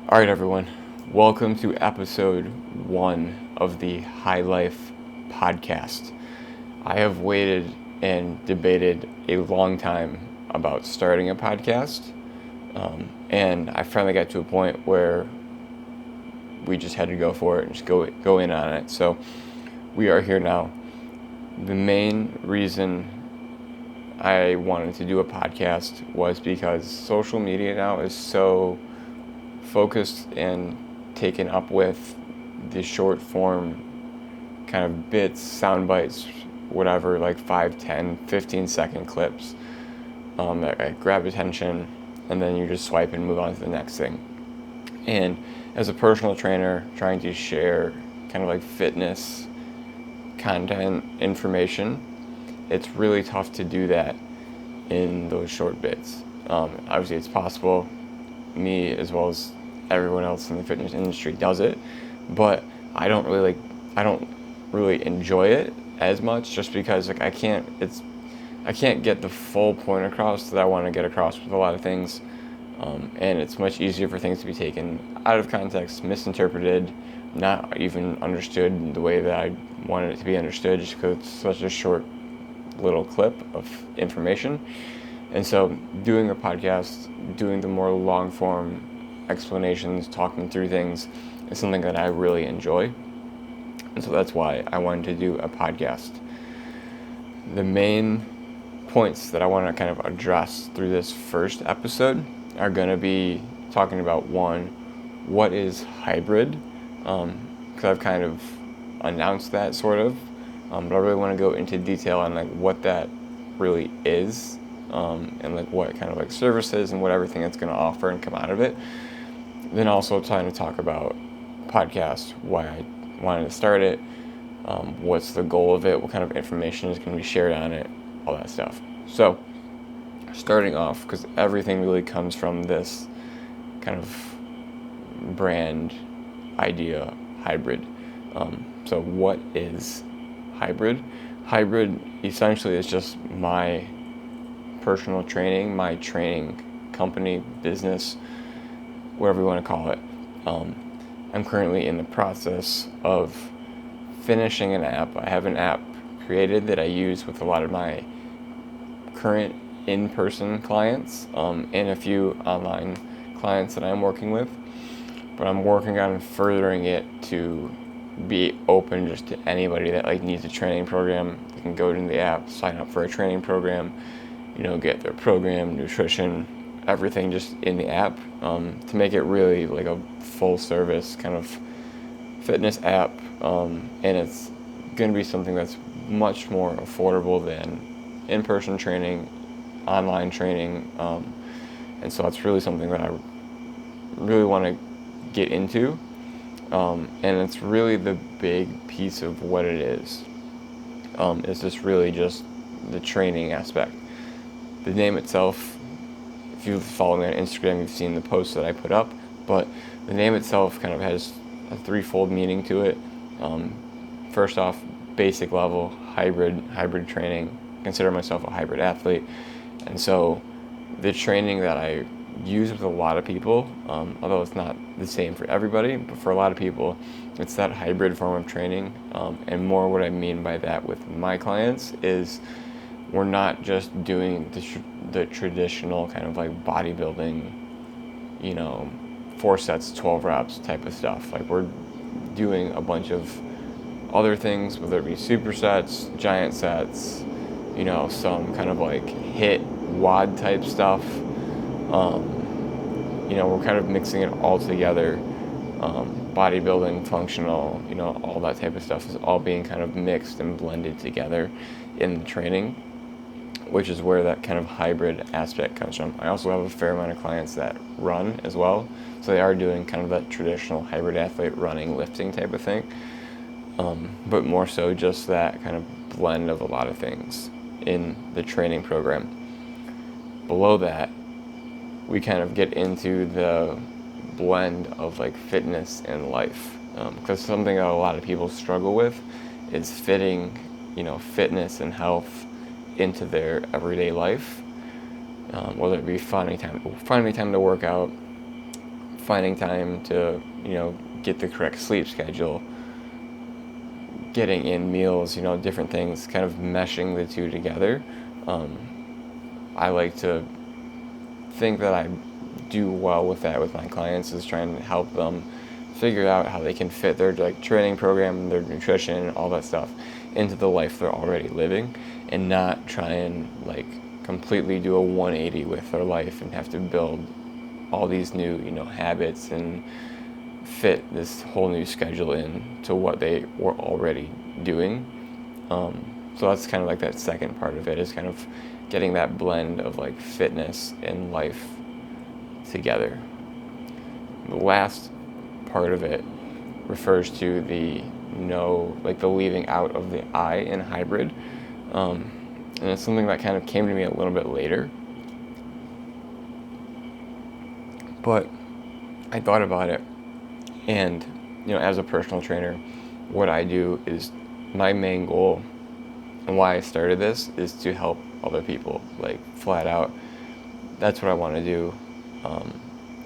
All right, everyone. Welcome to episode 1 of the Hylife Podcast. I have waited and debated a long time about starting a podcast, and I finally got to a point where we just had to go for it and just go in on it. So we are here now. The main reason I wanted to do a podcast was because social media now is so focused and taken up with the short form kind of bits, sound bites, whatever, like 5, 10, 15-second clips that grab attention, and then you just swipe and move on to the next thing. And as a personal trainer trying to share kind of like fitness content information, it's really tough to do that in those short bits. Obviously it's possible. Me as well as everyone else in the fitness industry does it, but I don't really enjoy it as much, just because I can't get the full point across that I want to get across with a lot of things, and it's much easier for things to be taken out of context, misinterpreted, not even understood the way that I wanted it to be understood, just because it's such a short little clip of information. And so doing a podcast, doing the more long form explanations, talking through things, is something that I really enjoy. And so that's why I wanted to do a podcast. The main points that I want to kind of address through this first episode are going to be talking about, one, what is Hybrd? Because I've kind of announced that sort of, but I really want to go into detail on like what that really is, and like what kind of like services and what everything it's going to offer and come out of it. Then also trying to talk about podcast, why I wanted to start it, what's the goal of it, what kind of information is going to be shared on it, all that stuff. So starting off, because everything really comes from this kind of brand idea, Hybrd. So what is Hybrd? Hybrd essentially is just my personal training, my training company, business, whatever you want to call it. I'm currently in the process of finishing an app. I have an app created that I use with a lot of my current in-person clients, and a few online clients that I'm working with. But I'm working on furthering it to be open just to anybody that like needs a training program. They can go into the app, sign up for a training program, get their program, nutrition, everything just in the app, to make it really like a full service kind of fitness app, and it's going to be something that's much more affordable than in-person training, online training, and so that's really something that I really want to get into, and it's really the big piece of what it is. It's just really just the training aspect. The name itself, if you follow me on Instagram, you've seen the posts that I put up, but the name itself kind of has a threefold meaning to it. First off, basic level, hybrid training. I consider myself a hybrid athlete, and so the training that I use with a lot of people, although it's not the same for everybody, but for a lot of people, it's that hybrid form of training, and more what I mean by that with my clients is we're not just doing the traditional kind of like bodybuilding, 4 sets, 12 reps type of stuff. Like we're doing a bunch of other things, whether it be supersets, giant sets, some kind of like HIIT, WOD type stuff. We're kind of mixing it all together. Bodybuilding, functional, all that type of stuff is all being kind of mixed and blended together in the training, which is where that kind of hybrid aspect comes from. I also have a fair amount of clients that run as well, so they are doing kind of that traditional hybrid athlete running, lifting type of thing, but more so just that kind of blend of a lot of things in the training program. Below that, we kind of get into the blend of like fitness and life, because something that a lot of people struggle with is fitting, fitness and health into their everyday life, whether it be finding time to work out, finding time to, get the correct sleep schedule, getting in meals, different things, kind of meshing the two together. I like to think that I do well with that with my clients, is trying to help them figure out how they can fit their training program, their nutrition, all that stuff into the life they're already living, and not try and completely do a 180 with their life and have to build all these new habits and fit this whole new schedule in to what they were already doing. So that's kind of that second part of it, is kind of getting that blend of fitness and life together. The last part of it refers to the the leaving out of the I in hybrid. And it's something that kind of came to me a little bit later. But I thought about it, and as a personal trainer, what I do is, my main goal and why I started this is to help other people, flat out. That's what I want to do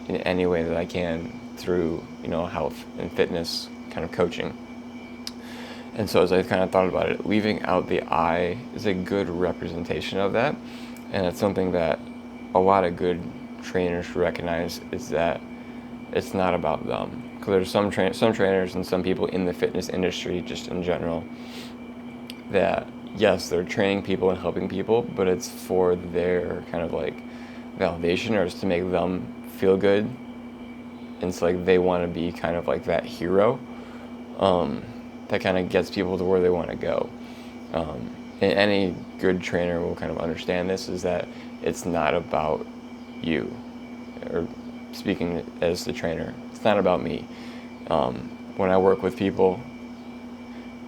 in any way that I can through health and fitness kind of coaching. And so as I kind of thought about it, leaving out the I is a good representation of that, and it's something that a lot of good trainers recognize, is that it's not about them. Because there's some trainers and some people in the fitness industry, just in general, that yes, they're training people and helping people, but it's for their kind of validation, or it's to make them feel good. And it's they want to be kind of that hero that kind of gets people to where they want to go. And any good trainer will kind of understand this, is that it's not about you, or speaking as the trainer, it's not about me. When I work with people,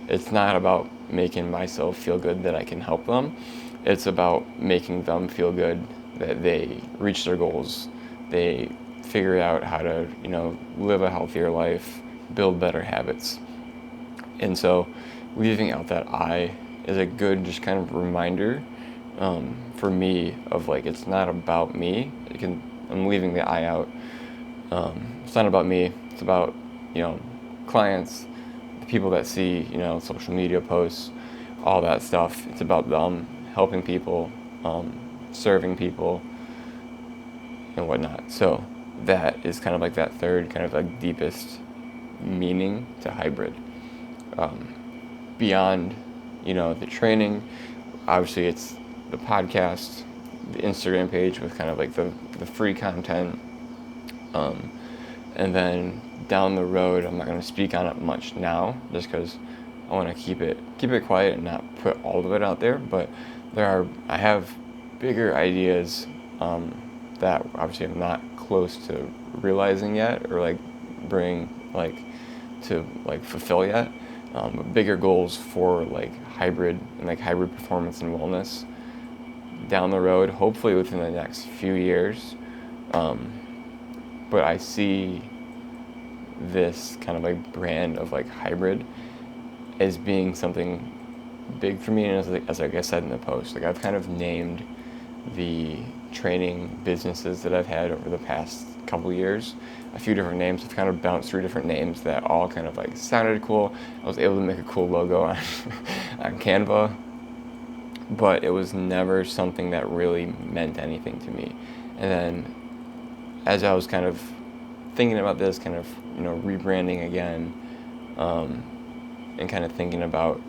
it's not about making myself feel good that I can help them. It's about making them feel good that they reach their goals, they figure out how to, live a healthier life, build better habits. And so leaving out that I is a good just kind of reminder for me of it's not about me. I'm leaving the I out. It's not about me. It's about, clients, the people that see, social media posts, all that stuff. It's about them, helping people, serving people, and whatnot. So that is kind of that third kind of deepest meaning to hybrid. Beyond, the training, obviously it's the podcast, the Instagram page with kind of the free content, and then down the road, I'm not going to speak on it much now, just because I want to keep it quiet and not put all of it out there. But I have bigger ideas that obviously I'm not close to realizing yet, or to fulfill yet. But bigger goals for hybrid and hybrid performance and wellness down the road, hopefully within the next few years. But I see this kind of brand of hybrid as being something big for me. And as I said in the post, I've kind of named the training businesses that I've had over the past couple years a few different names. I've kind of bounced through different names that all kind of sounded cool. I was able to make a cool logo on Canva, but it was never something that really meant anything to me. And then as I was kind of thinking about this, kind of rebranding again, and kind of thinking about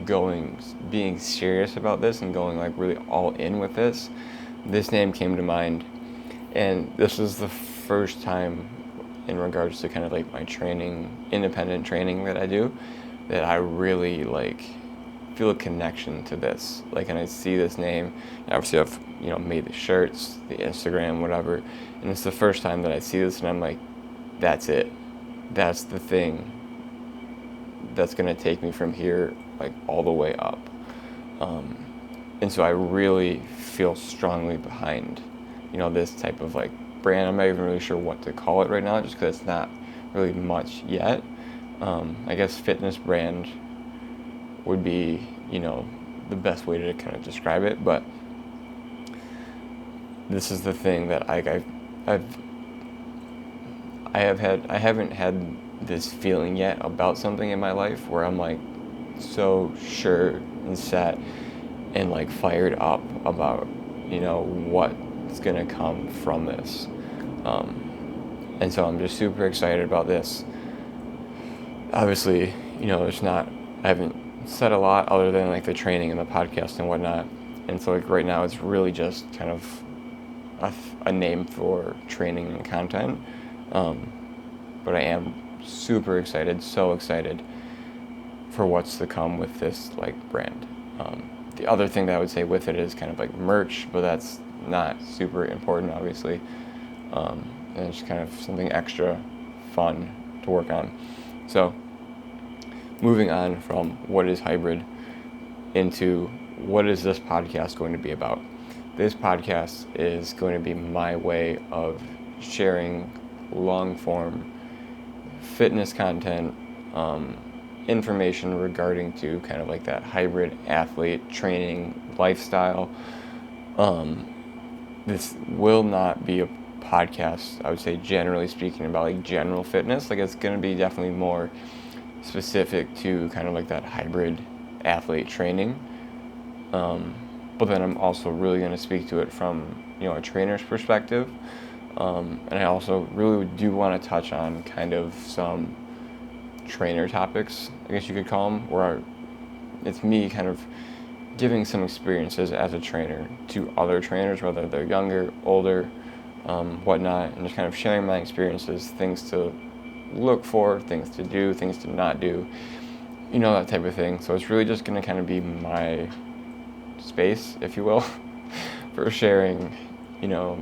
being serious about this and going really all in with this name came to mind. And this is the first time in regards to kind of my training, independent training that I do, that I really feel a connection to this. And I see this name, and obviously I've made the shirts, the Instagram, whatever, and it's the first time that I see this, and I'm that's it. That's the thing that's gonna take me from here all the way up. And so I really feel strongly behind this type of brand. I'm not even really sure what to call it right now, just because it's not really much yet. I guess fitness brand would be the best way to kind of describe it, but this is the thing that I haven't had this feeling yet about something in my life where I'm like so sure and set and like fired up about, what's gonna come from this. And so I'm just super excited about this. Obviously, I haven't said a lot other than like the training and the podcast and whatnot. And so like right now it's really just kind of a name for training and content. But I am super excited, so excited for what's to come with this like brand. The other thing that I would say with it is kind of like merch, but that's not super important, obviously. And it's kind of something extra fun to work on. So moving on from what is Hybrd into what is this podcast going to be about. This podcast is going to be my way of sharing long form fitness content, information regarding to kind of like that hybrid athlete training lifestyle. This will not be a podcast, I would say, generally speaking, about like general fitness. Like, it's going to be definitely more specific to kind of like that hybrid athlete training. But then I'm also really going to speak to it from, a trainer's perspective. And I also really do want to touch on kind of some trainer topics, I guess you could call them, where it's me kind of giving some experiences as a trainer to other trainers, whether they're younger, older, whatnot, and just kind of sharing my experiences, things to look for, things to do, things to not do, that type of thing. So it's really just going to kind of be my space, if you will, for sharing,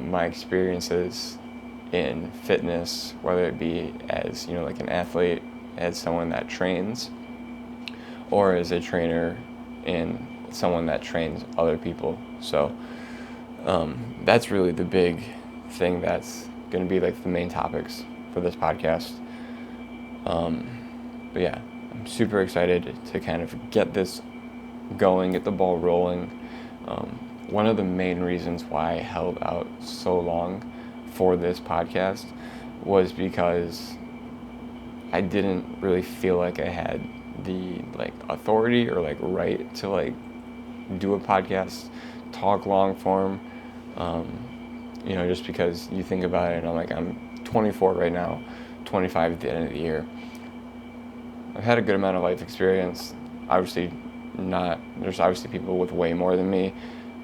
my experiences in fitness, whether it be as, like an athlete, as someone that trains, or as a trainer and someone that trains other people. So that's really the big thing that's going to be like the main topics for this podcast. But yeah, I'm super excited to kind of get this going, get the ball rolling. One of the main reasons why I held out so long for this podcast was because I didn't really feel like I had the like authority or like right to like do a podcast, talk long form, just because you think about it, and I'm 24 right now, 25 at the end of the year. I've had a good amount of life experience. There's obviously people with way more than me,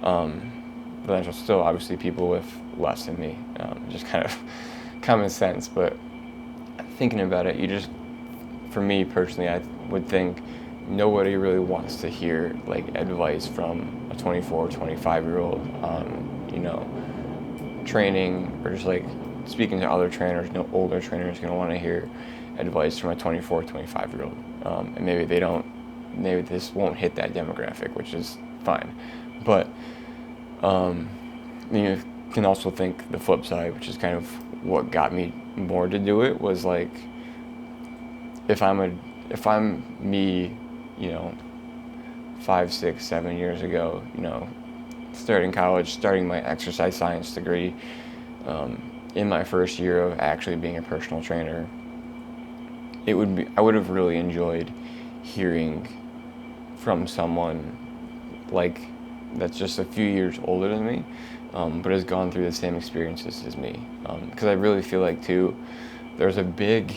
but there's still obviously people with less than me, just kind of common sense. But thinking about it, for me personally, I would think nobody really wants to hear like advice from a 24, 25-year-old on, training, or just like speaking to other trainers. Older trainers going to want to hear advice from a 24, 25-year-old. And maybe this won't hit that demographic, which is fine. But you can also think the flip side, which is kind of what got me more to do it, was like, if I'm me, 5, 6, 7 years ago, starting college, starting my exercise science degree, in my first year of actually being a personal trainer, I would have really enjoyed hearing from someone like that's just a few years older than me, but has gone through the same experiences as me. Because I really feel like too, there's a big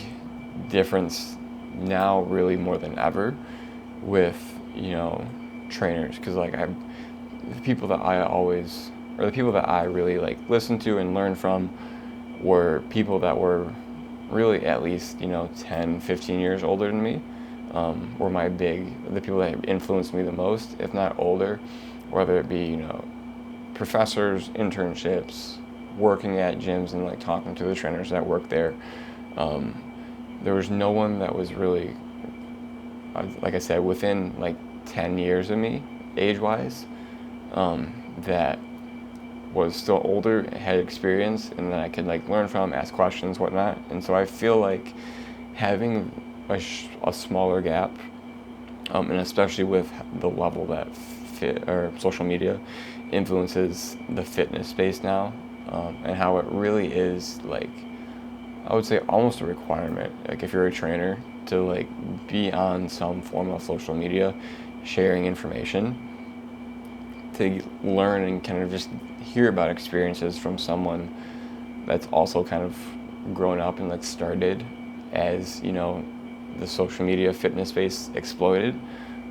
difference now, really more than ever, with trainers. Because like the people that I really like listen to and learn from were people that were really at least 10, 15 years older than me. Were the people that influenced me the most, if not older, whether it be, professors, internships, working at gyms and like talking to the trainers that work there. There was no one that was really, like I said, within like 10 years of me, age-wise, that was still older, had experience, and that I could like learn from, ask questions, whatnot. And so I feel like having a smaller gap, and especially with the level that social media influences the fitness space now, and how it really is like I would say almost a requirement, like if you're a trainer, to like be on some form of social media, sharing information, to learn and kind of just hear about experiences from someone that's also kind of grown up and like started as, the social media fitness space exploded,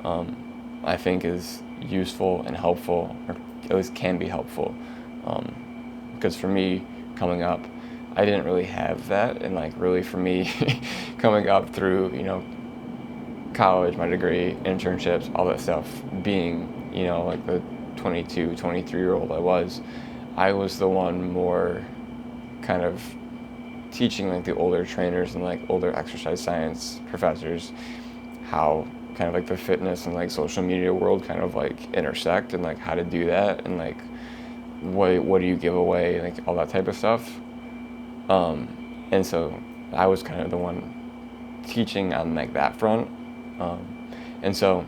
I think is useful and helpful, or at least can be helpful. Because for me, coming up, I didn't really have that, and like really for me, coming up through, college, my degree, internships, all that stuff, being, like the 22, 23-year-old I was the one more kind of teaching like the older trainers and like older exercise science professors how kind of like the fitness and like social media world kind of like intersect, and like how to do that, and like what do you give away, like all that type of stuff. And so I was kind of the one teaching on like that front. And so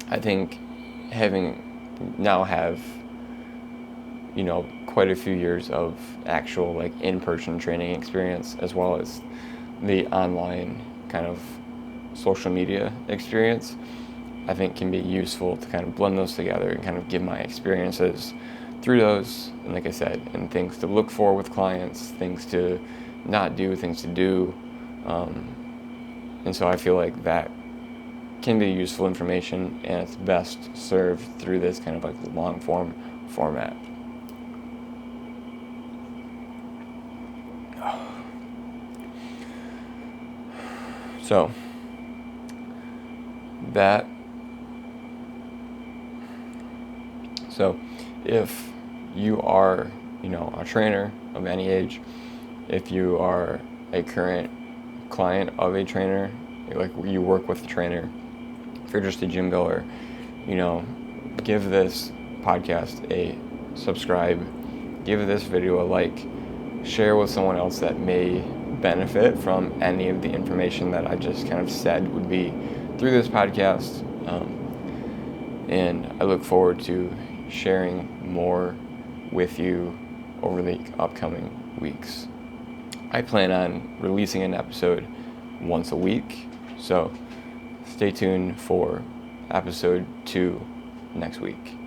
I think have quite a few years of actual like in-person training experience, as well as the online kind of social media experience, I think can be useful to kind of blend those together and kind of give my experiences through those, and like I said, and things to look for with clients, things to not do, things to do. And so I feel like that can be useful information, and it's best served through this kind of like long form format. So if you are, a trainer of any age, if you are a current client of a trainer, like you work with a trainer, if you're just a gym goer, give this podcast a subscribe, give this video a like, share with someone else that may benefit from any of the information that I just kind of said would be through this podcast. And I look forward to sharing more with you over the upcoming weeks. I plan on releasing an episode once a week, so stay tuned for episode 2 next week.